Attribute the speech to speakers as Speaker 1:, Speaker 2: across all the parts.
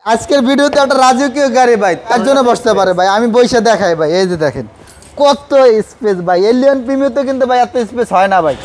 Speaker 1: আজকের ভিডিওতে একটা রাজকীয় গাড়ি ভাই, তার জন্য বসতে পারে ভাই। আমি বসে দেখাই ভাই, এই যে দেখেন কত স্পেস ভাই। এলিয়ন প্রিমিয়াতে কিন্তু ভাই এত স্পেস হয় না ভাই।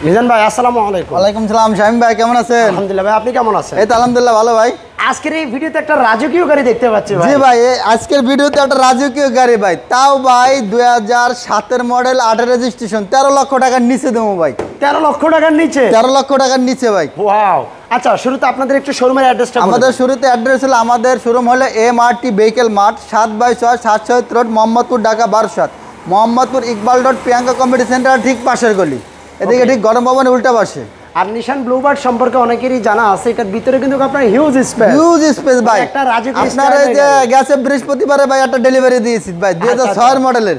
Speaker 2: মিজান ভাই আসসালামু আলাইকুম।
Speaker 1: ওয়ালাইকুম সালাম। শামিম ভাই কেমন আছেন?
Speaker 2: আলহামদুলিল্লাহ ভাই, আপনি কেমন আছেন?
Speaker 1: এই তো আলহামদুলিল্লাহ ভালো ভাই।
Speaker 2: আজকের এই ভিডিওতে একটা রাজকীয় গাড়ি দেখতে পাচ্ছি ভাই।
Speaker 1: জি ভাই, আজকের ভিডিওতে একটা রাজকীয় গাড়ি ভাই, তাও ভাই 2007 মডেল, 8 রেজিস্ট্রেশন, 13 লক্ষ টাকার নিচে দেবো ভাই।
Speaker 2: 13 লক্ষ টাকার নিচে?
Speaker 1: 13 লক্ষ টাকার নিচে ভাই।
Speaker 2: ওয়াও। আচ্ছা, শুরুতে আপনাদের একটু শোরুমের অ্যাড্রেসটা বলুন।
Speaker 1: আমাদের শুরুতে অ্যাড্রেস হলো, আমাদের শোরুম হলো MRT vehicle mart, 7/6 7 road, Mohammadpur, Dhaka 12/7। Mohammadpur Iqbal road, Priyanka community centre ঠিক পাশের গলি, এদিকে ঠিক গরম ভবনের উল্টা পাশে।
Speaker 2: আর নিশান ব্লুবার্ড সম্পর্কে অনেকেরই জানা আছে, এটার ভিতরে কিন্তু আপনার হিউজ
Speaker 1: স্পেস ভাই।
Speaker 2: একটা রাজকীয়
Speaker 1: আপনার এই যে গেছে বৃহস্পতিবারে ভাই একটা ডেলিভারি দিয়েছি ভাই, 2006 মডেলের।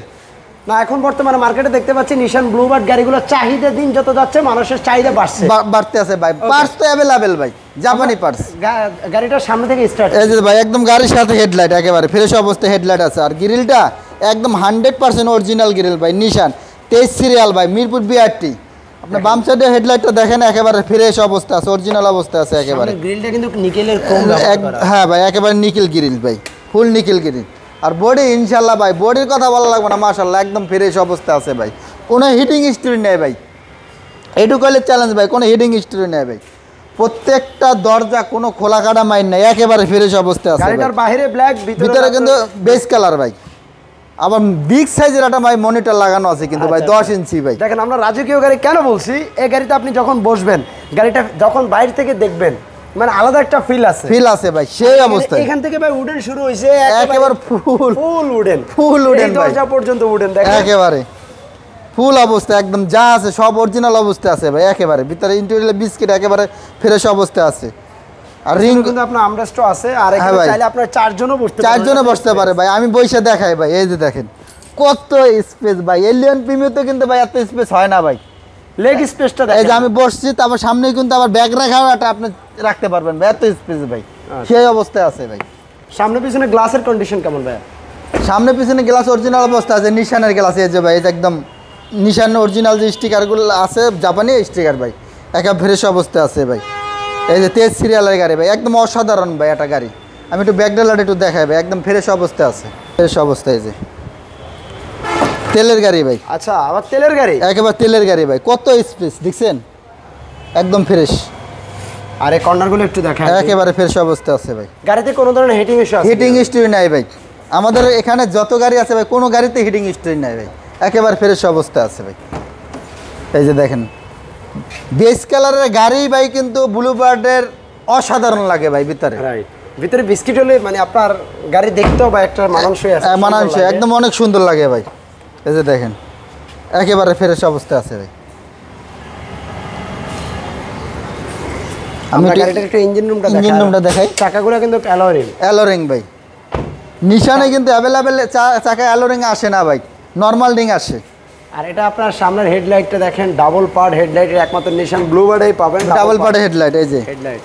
Speaker 2: না, এখন বর্তমানে মার্কেটে দেখতে পাচ্ছি নিশান ব্লুবার্ড গাড়িগুলো চাহিদা দিন যত যাচ্ছে মানুষের চাহিদা
Speaker 1: বাড়তে আছে ভাই। পার্টস তো অ্যাভেলেবেল ভাই, জাপানি পার্টস।
Speaker 2: গাড়িটার সামনে থেকে স্টার্ট।
Speaker 1: এই যে ভাই একদম গাড়ির সাথে হেডলাইট, একেবারে ফ্রেশ অবস্থায় হেডলাইট আছে। আর গ্রিলটা একদম 100% অরিজিনাল গ্রিল ভাই, নিশান 23 সিরিয়াল ভাই, মিরপুর BRT। আপনি বাম সাইডে হেডলাইটটা দেখেন, একেবারে ফ্রেশ অবস্থা আছে, অরিজিনাল অবস্থা আছে একেবারে।
Speaker 2: গ্রিলটা কিন্তু নিকেলের ক্রোম ব্যবহার করা।
Speaker 1: হ্যাঁ ভাই, একেবারে নিকেল গ্রিল ভাই, ফুল নিকেল গ্রিল। আর বডি ইনশাল্লাহ ভাই, বডির কথা বলা লাগবে না, মাশাআল্লাহ একদম ফ্রেশ অবস্থা আছে ভাই। কোনো হিটিং হিস্ট্রি নেই ভাই, এইটুকু হলে চ্যালেঞ্জ ভাই, কোনো হিটিং হিস্ট্রি নেই ভাই। প্রত্যেকটা দরজা কোনো খোলা কাটা মাইন নাই, একেবারে ফ্রেশ অবস্থা আছে।
Speaker 2: গাড়িটার বাইরে ব্ল্যাক,
Speaker 1: ভিতরে কিন্তু বেস কালার ভাই। আবার বিগ সাইজের একটা ভাই মনিটর লাগানো আছে কিন্তু ভাই, 10 ইঞ্চি ভাই।
Speaker 2: দেখেন, আমরা রাজকীয় গাড়ি কেন বলছি, এই গাড়িতে আপনি যখন বসবেন, গাড়িটা যখন বাইরে থেকে দেখবেন, মানে আলাদা একটা ফিল আছে
Speaker 1: ভাই, সেই অবস্থা।
Speaker 2: এখান থেকে ভাই উডেন শুরু হইছে,
Speaker 1: একেবারে ফুল
Speaker 2: উডেন
Speaker 1: ভাই,
Speaker 2: দরজা পর্যন্ত উডেন। দেখেন
Speaker 1: একেবারে ফুল অবস্থা, একদম যা আছে সব অরিজিনাল অবস্থা আছে ভাই। একেবারে ভিতরে ইন্টেরিয়র বিস্কিট একেবারে ফ্রেশ অবস্থা আছে। আর রিং
Speaker 2: কিন্তু আপনার আমরেস্ট আছে, আর এখানে চাইলে আপনার চারজনও
Speaker 1: বসতে পারে ভাই। আমি বসে দেখাই ভাই, এই যে দেখেন কত স্পেস ভাই। এলিয়ন প্রিমিয়াতে কিন্তু ভাই এত স্পেস হয় না ভাই।
Speaker 2: লেগ স্পেসটা দেখেন,
Speaker 1: এই যে আমি বসছি, তারপর সামনে কিন্তু আবার ব্যাগ রাখাও একটা আপনি রাখতে পারবেন ভাই, এত স্পেস ভাই। সেই অবস্থায় আছে ভাই।
Speaker 2: সামনে পিছনে গ্লাসের কন্ডিশন কেমন ভাই?
Speaker 1: সামনে পিছনে গ্লাস অরিজিনাল অবস্থা আছে, নিশানের গ্লাস। এই যে ভাই, এই যে একদম নিশান অরিজিনাল যে স্টিকারগুলো আছে, জাপানি স্টিকার ভাই, একেবারে ফ্রেশ অবস্থা আছে ভাই। এই যে 23 সিরিয়ালের গাড়ি ভাই, একদম অসাধারণ ভাই একটা গাড়ি। আমি একটু ব্যাকডালার একটু দেখাই ভাই, একদম ফ্রেশ অবস্থা আছে, ফ্রেশ অবস্থায়। যে তেলের গাড়ি ভাই।
Speaker 2: আচ্ছা, আবার তেলের গাড়ি?
Speaker 1: একেবারে তেলের গাড়ি ভাই, কত স্পেস দেখছেন, একদম ফ্রেশ।
Speaker 2: আর এই কর্নারগুলো একটু দেখান,
Speaker 1: একেবারে ফ্রেশ অবস্থা আছে ভাই।
Speaker 2: গাড়িতে কোনো ধরনের হিটিং ইস্যু আছে?
Speaker 1: হিটিং হিস্ট্রি নাই ভাই। আমাদের এখানে যত গাড়ি আছে ভাই, কোনো গাড়িতে হিটিং হিস্ট্রি নাই ভাই, একেবারে ফ্রেশ অবস্থা আছে ভাই। এই যে দেখেন বেস কালারের গাড়ি ভাই, কিন্তু ব্লুবার্ডের অসাধারণ লাগে ভাই ভিতরে।
Speaker 2: রাইট, ভিতরে বিস্কিট হলে মানে আপনার গাড়ি দেখতেও বা একটা মানানসই আছে,
Speaker 1: মানানসই একদম অনেক সুন্দর লাগে ভাই। এই যে দেখেন একেবারে ফ্রেশ অবস্থা আছে ভাই।
Speaker 2: আমি গাড়িটার একটু ইঞ্জিন রুমটা
Speaker 1: দেখাই।
Speaker 2: চাকাগুলো কিন্তু
Speaker 1: অ্যালোরিং ভাই, নিশানে কিন্তু অ্যাভেলেবেল চাকা অ্যালোরিং আসে না ভাই, নর্মাল রিং আসে।
Speaker 2: আর এটা আপনার সামনের হেডলাইটটা দেখেন, ডাবল পার্ট হেডলাইট, একমাত্র নিশান ব্লুবার্ডেই পাবেন
Speaker 1: ডাবল পার্ট হেডলাইট। এই যে
Speaker 2: হেডলাইট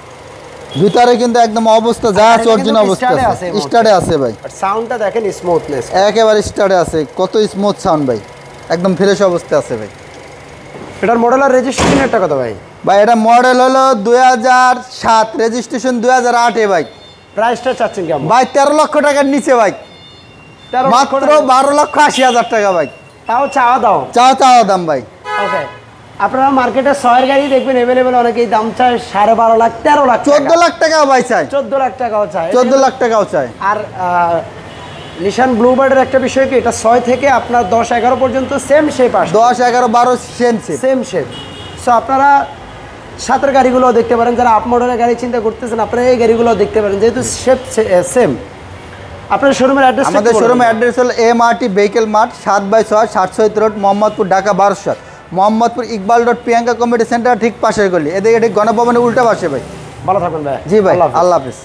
Speaker 1: ভিতরে কিন্তু একদম অবস্থা যা আছে অরিজিনাল অবস্থা আছে, স্টার্টে আছে ভাই।
Speaker 2: আর সাউন্ডটা দেখেন, স্মুথনেস
Speaker 1: একেবারে স্টার্টে আছে, কত স্মুথ সাউন্ড ভাই, একদম ফ্রেশ অবস্থা আছে ভাই।
Speaker 2: এটার মডেল আর রেজিস্ট্রেশনটা কত ভাই?
Speaker 1: ভাই এটা মডেল হলো 2007, রেজিস্ট্রেশন 2008 ভাই।
Speaker 2: প্রাইসটা চাচ্ছেন কেমন
Speaker 1: ভাই? 13 লক্ষ টাকার নিচে ভাই, মাত্র 12,80,000 টাকা ভাই।
Speaker 2: তাও চাওয়া
Speaker 1: দাম ভাই।
Speaker 2: ওকে, আপনারা মার্কেটে 6 গাড়ি দেখবেন অ্যাভেলেবেল, অনেকেই দাম চায় 12.5 লাখ, 13 লাখ,
Speaker 1: 14 লাখ টাকাও ভাই চায়,
Speaker 2: 14 লাখ টাকাও চায়,
Speaker 1: 14 লাখ টাকাও চায়।
Speaker 2: আর নিশান ব্লুবার্ডের একটা বিষয় কি, এটা 6 থেকে আপনার 10-11 পর্যন্ত সেম শেপ আসে,
Speaker 1: 10, 11, 12
Speaker 2: সেম শেপ। সো আপনারা সাতের গাড়িগুলো দেখতে পারেন, যারা আপ মডেলের গাড়ি চিন্তা করতেছেন আপনারা এই গাড়িগুলো দেখতে পারেন, যেহেতু শেপ সেম। আপনার শোরুমের অ্যাড্রেস?
Speaker 1: আমাদের শোরুমের অ্যাড্রেস হলো MRT vehicle mart, 7/6 7 road, Mohammadpur, Dhaka 12/7। Mohammadpur Iqbal road, Priyanka community centre ঠিক পাশের গলি, এদিকে ঠিক গণভবনের উল্টা পাশে ভাই।
Speaker 2: ভালো থাকবেন ভাই।
Speaker 1: জি ভাই, আল্লাহ হাফেজ।